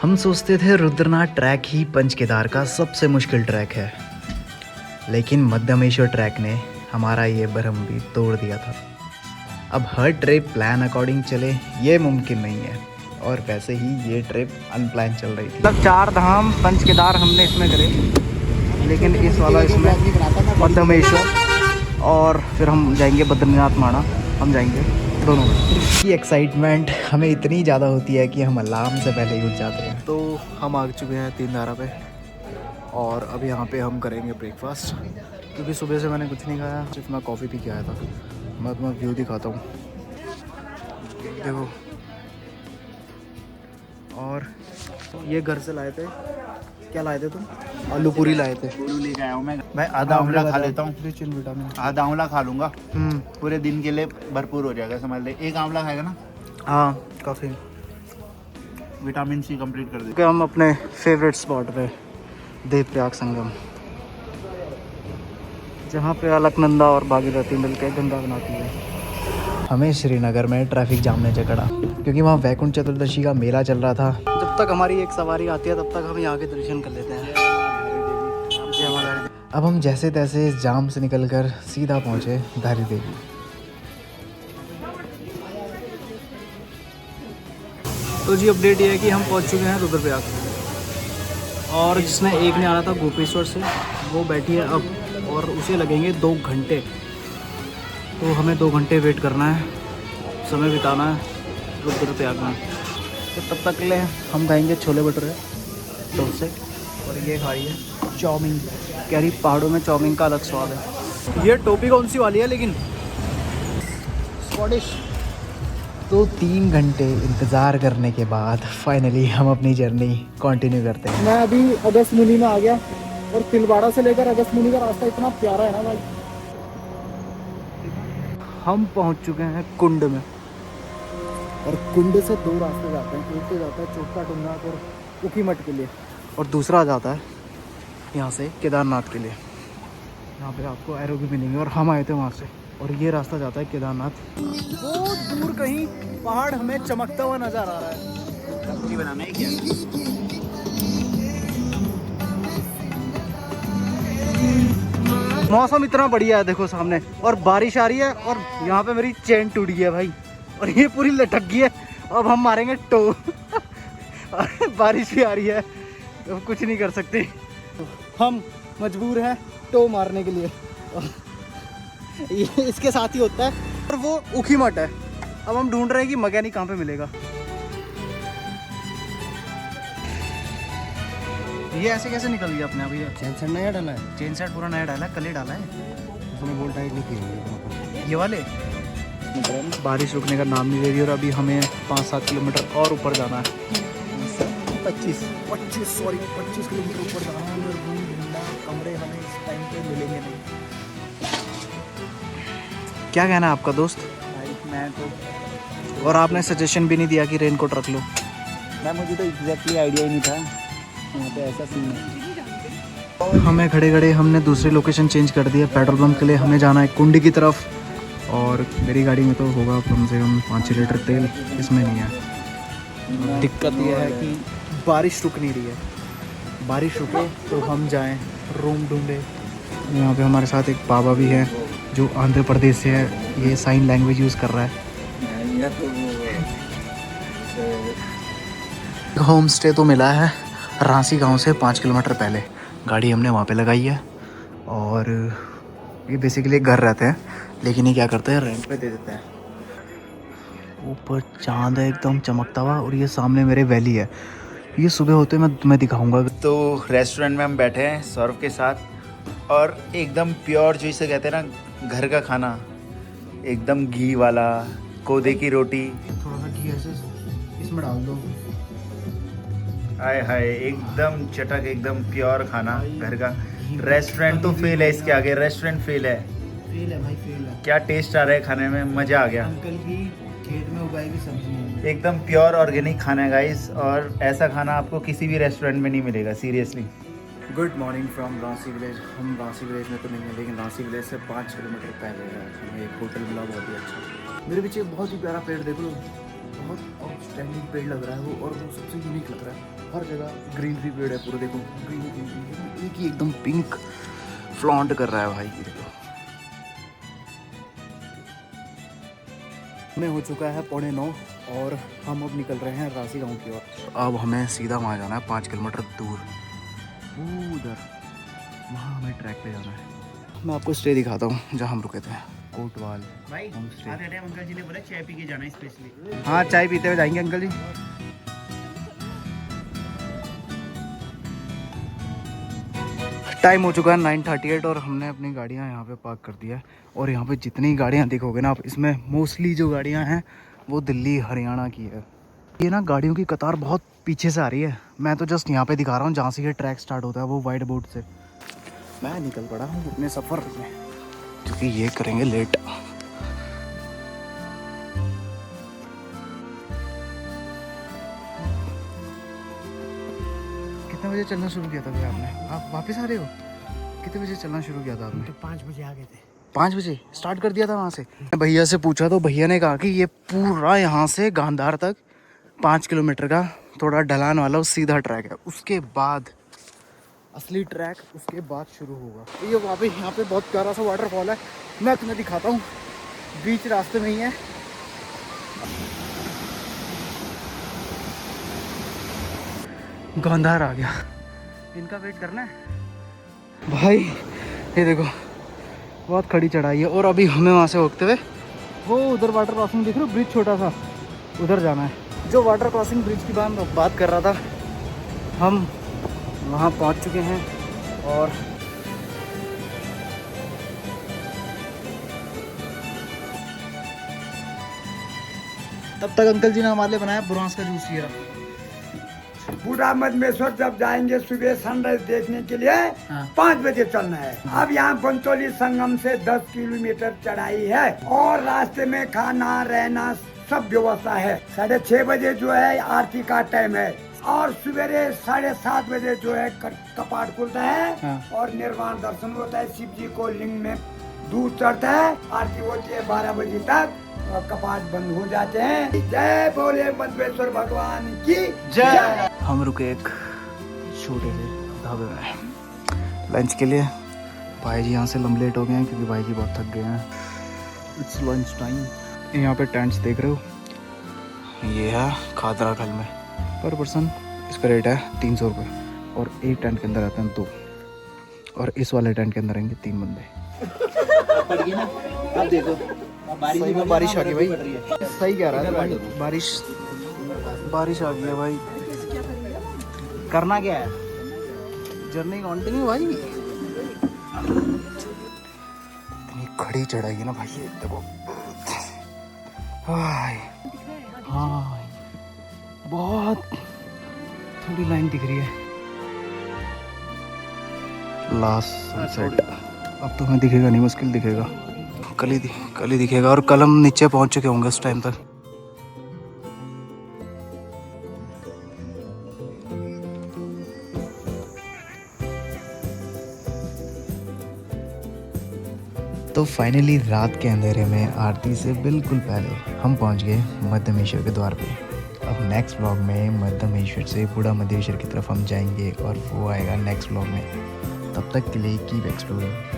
हम सोचते थे रुद्रनाथ ट्रैक ही पंच केदार का सबसे मुश्किल ट्रैक है, लेकिन मध्यमेश्वर ट्रैक ने हमारा ये भ्रम भी तोड़ दिया था। अब हर ट्रिप प्लान अकॉर्डिंग चले ये मुमकिन नहीं है, और वैसे ही ये ट्रिप अनप्लान चल रही थी। मतलब 4 धाम पंच केदार हमने इसमें करे, लेकिन इस वाला इसमें मध्यमेश्वर और फिर हम जाएंगे बद्रीनाथ माणा, हम जाएंगे दोनों में। की एक्साइटमेंट हमें इतनी ज़्यादा होती है कि हम अलार्म से पहले ही उठ जाते हैं। तो हम आ चुके हैं 3 धारा पे, और अब यहाँ पे हम करेंगे ब्रेकफास्ट, क्योंकि सुबह से मैंने कुछ नहीं खाया, सिर्फ मैं कॉफ़ी पी के आया था। मैं तुम्हें व्यू दिखाता हूँ, देखो। और ये घर से लाए थे, क्या लाए थे तुम? आलू पूरी लाए थे। लेके आया हूँ मैं आधा आंवला खा लेता हूँ, विटामिन आधा आंवला खा लूँगा, पूरे दिन के लिए भरपूर हो जाएगा। समझ ले, एक आंवला खाएगा ना, हाँ काफ़ी विटामिन सी कंप्लीट कर कि हम अपने फेवरेट स्पॉट पे देवप्रयाग संगम, जहाँ पे अलकनंदा और भागीरथी मिलकर गंगा बनाती है। हमें श्रीनगर में ट्रैफिक जाम ने जकड़ा, क्योंकि वहाँ वैकुंठ चतुर्दशी का मेला चल रहा था। जब तक हमारी एक सवारी आती है तब तक हम यहाँ के दर्शन कर लेते हैं। अब हम जैसे तैसे इस जाम से निकलकर सीधा पहुँचे धारी देवी। तो जी अपडेट ये है कि हम पहुँच चुके हैं रुद्रप्रयाग, और जिसने एक ने आना था गोपेश्वर से, वो बैठी है अब, और उसे लगेंगे 2 घंटे। तो हमें 2 घंटे वेट करना है, समय बिताना है रुद्रप्रयाग में। तो तब तक के लिए हम खाएंगे छोले भटूरे, डोसे, और ये खाई है चाउमीन। कह रही पहाड़ों में चाउमीन का अलग स्वाद है। ये टोपी कौन सी वाली है लेकिन? स्कॉटिश। तो 3 घंटे इंतज़ार करने के बाद फाइनली हम अपनी जर्नी कंटिन्यू करते हैं। मैं अभी अगस्त मुनि में आ गया, और तिलवाड़ा से लेकर अगस्त मुनि का रास्ता इतना प्यारा है ना भाई। हम पहुंच चुके हैं कुंड में, और कुंड से 2 रास्ते जाते हैं, एक तो जाता है चोपता टुंगनाथ और उखीमठ के लिए, और दूसरा जाता है यहाँ से केदारनाथ के लिए। यहाँ पे आपको एरो भी मिलेंगे, और हम आए थे वहाँ से, और ये रास्ता जाता है केदारनाथ। वो दूर कहीं पहाड़ हमें चमकता हुआ नजर आ रहा है। बनाना है क्या? मौसम इतना बढ़िया है, देखो सामने, और बारिश आ रही है, और यहाँ पे मेरी चेन टूट गई है भाई, और ये पूरी लटक गई है। अब हम मारेंगे टो और बारिश भी आ रही है, तो कुछ नहीं कर सकते, हम मजबूर हैं टो मारने के लिए। ये इसके साथ ही होता है। और वो उखीमठ है। अब हम ढूंढ रहे हैं कि मैकेनिक कहाँ पे मिलेगा। ये ऐसे कैसे निकल गया अपने आप? ये चैन सेट नया डाला है, चेन सेट पूरा नया डाला है, कल ही डाला है उसने बोल टाइट नहीं की। ये वाले। बारिश रुकने का नाम नहीं ले रही, और अभी हमें 5-7 किलोमीटर और ऊपर जाना है। 25 किलोमीटर ऊपर जाना है, और रूम ढूंढना, कमरे हमें इस टाइम पे मिलेंगे नहीं। क्या कहना है आपका दोस्त? भाई मैं तो, और आपने सजेशन भी नहीं दिया कि रेनकोट रख लो। मुझे तो एग्जैक्टली आइडिया ही नहीं था यहाँ पे ऐसा सीन है। हमें खड़े खड़े हमने दूसरी लोकेशन चेंज कर दी है। पेट्रोल पंप के लिए हमें जाना है कुंडी की तरफ, और मेरी गाड़ी में तो होगा कम से कम 5-6 लीटर तेल, इसमें नहीं है। दिक्कत यह है कि बारिश रुक नहीं रही है। बारिश रुके तो हम जाएं रूम ढूंढे। यहाँ पे हमारे साथ एक बाबा भी है जो आंध्र प्रदेश से है, ये साइन लैंग्वेज यूज़ कर रहा है। होम स्टे तो मिला है रांसी गांव से 5 किलोमीटर पहले। गाड़ी हमने वहाँ पे लगाई है, और ये बेसिकली घर रहते हैं, लेकिन ये क्या करते हैं, रेंट पे दे देते हैं। ऊपर चांद है एकदम चमकता हुआ, और ये सामने मेरे वैली है। ये सुबह होते मैं तुम्हें दिखाऊंगा। तो रेस्टोरेंट में हम बैठे हैं सौरभ के साथ, और एकदम प्योर, जो इसे कहते हैं ना घर का खाना, एकदम घी वाला, कोदे की रोटी। थोड़ा सा घी ऐसे इसमें डाल दो। हाय हाय, एकदम चटक, एकदम प्योर खाना घर का। रेस्टोरेंट तो फेल है इसके आगे, रेस्टोरेंट फेल है। फेल है भाई, फेल है। क्या टेस्ट आ रहा है खाने में, मज़ा आ गया। अंकल की खेत में उगाई हुई सब्जी है, एकदम प्योर ऑर्गेनिक खाना है गाइस, और ऐसा खाना आपको किसी भी रेस्टोरेंट में नहीं मिलेगा, seriously. Good morning from Ransi village. हम रांसी विलेज में तो नहीं है, लेकिन रांसी विलेज से 5 किलोमीटर पहले है। हमें एक होटल मिला, बहुत ही अच्छा। मेरे पीछे बहुत ही प्यारा पेड़ देख लो, बहुत आउटस्टैंडिंग पेड़ लग रहा है वो, और वो सबसे यूनिक लग रहा है। हर जगह ग्रीनरी पेड़ है पूरे, देखो ग्रीन एक ही एकदम पिंक फ्लॉन्ट कर रहा है भाई। ये देखो में हो चुका है 8:45 और हम अब निकल रहे हैं रासी गांव की ओर। अब हमें सीधा वहाँ जाना है 5 किलोमीटर दूर, उधर वहाँ हमें ट्रैक पे जाना है। मैं आपको स्टे दिखाता हूँ जहाँ हम रुके थे, कोटवाल भाई होम स्टे। आते टाइम अंकल जी ने बोला चाय पी के जाना है स्पेशली। हाँ चाय पीते हुए जाएंगे अंकल जी। टाइम हो चुका है 9:38 और हमने अपनी गाड़ियाँ यहाँ पे पार्क कर दिया है। और यहाँ पे जितनी गाड़ियाँ देखोगे ना आप, इसमें मोस्टली जो गाड़ियाँ हैं वो दिल्ली हरियाणा की है। ये ना गाड़ियों की कतार बहुत पीछे से आ रही है। मैं तो जस्ट यहाँ पे दिखा रहा हूँ जहाँ से ये ट्रैक स्टार्ट होता है, वो वाइट बोर्ड से। मैं निकल पड़ा हूँ अपने सफ़र में क्योंकि ये करेंगे लेट। कितने बजे चलना शुरू किया था भैया आपने? आप वापस आ रहे हो? कितने बजे चलना शुरू किया था आपने? तो 5 बजे आ गए थे। 5 बजे स्टार्ट कर दिया था वहाँ से। भैया से पूछा तो भैया ने कहा कि ये पूरा यहाँ से गांधार तक 5 किलोमीटर का थोड़ा ढलान वाला सीधा ट्रैक है, उसके बाद असली ट्रैक उसके बाद शुरू होगा। ये वहाँ पे यहाँ पे बहुत प्यारा सा वाटरफॉल है, मैं तुम्हें दिखाता हूँ, बीच रास्ते में ही है। गांधार आ गया, इनका वेट करना है भाई। ये देखो बहुत खड़ी चढ़ाई है और अभी हमें वहाँ से होते हुए वो उधर वाटर क्रॉसिंग दिख रहा है, ब्रिज छोटा सा, उधर जाना है। जो वाटर क्रॉसिंग ब्रिज की बात कर रहा था, हम वहाँ पहुँच चुके हैं। और तब तक अंकल जी ने हमारे लिए बनाया बुरांस का जूस। ये रहा। बूढ़ा मधमेश्वर जब जाएंगे सुबह सनराइज देखने के लिए हाँ। 5 बजे चलना है। अब यहाँ पंचोली संगम से 10 किलोमीटर चढ़ाई है और रास्ते में खाना रहना सब व्यवस्था है। 6:30 बजे जो है आरती का टाइम है और सवेरे 7:30 बजे जो है कपाट खुलता है। हाँ। और निर्वाण दर्शन होता है। शिव जी को लिंग में दूध चढ़ता है, आरती होती है 12 बजे तक और कपाट बंद हो जाते हैं। जय बोले मधमेश्वर भगवान की जय। हम रुके एक छोटे से ढाबे में लंच के लिए। भाई जी यहाँ से लंबे लेट हो गए हैं क्योंकि भाई जी बहुत थक गए हैं। It's lunch time. यहाँ पे टेंट्स देख रहे हो, ये है खादरा खल में। पर पर्सन इसका रेट है 300 रुपये और एक टेंट के अंदर आते हैं 2 और इस वाले टेंट के अंदर रहेंगे 3 बंदे। अब देखो बारिश आ गई भाई, सही कह रहा है भाई, बारिश आ गई है भाई। करना क्या है, जर्नी कंटिन्यू भाई। इतनी खड़ी चढ़ाई है ना भाई, ये देखो। हाँ बहुत थोड़ी लाइन दिख रही है। लास्ट सनसेट अब तो हमें दिखेगा नहीं, मुश्किल दिखेगा। कल ही दिखेगा और कल हम नीचे पहुंच चुके होंगे उस टाइम तक। तो फाइनली रात के अंधेरे में आरती से बिल्कुल पहले हम पहुंच गए मध्यमेश्वर के द्वार पे। अब नेक्स्ट व्लॉग में मध्यमेश्वर से बूढ़ा मध्यमेश्वर की तरफ हम जाएंगे और वो आएगा नेक्स्ट व्लॉग में। तब तक के लिए कीप एक्सप्लोरिंग।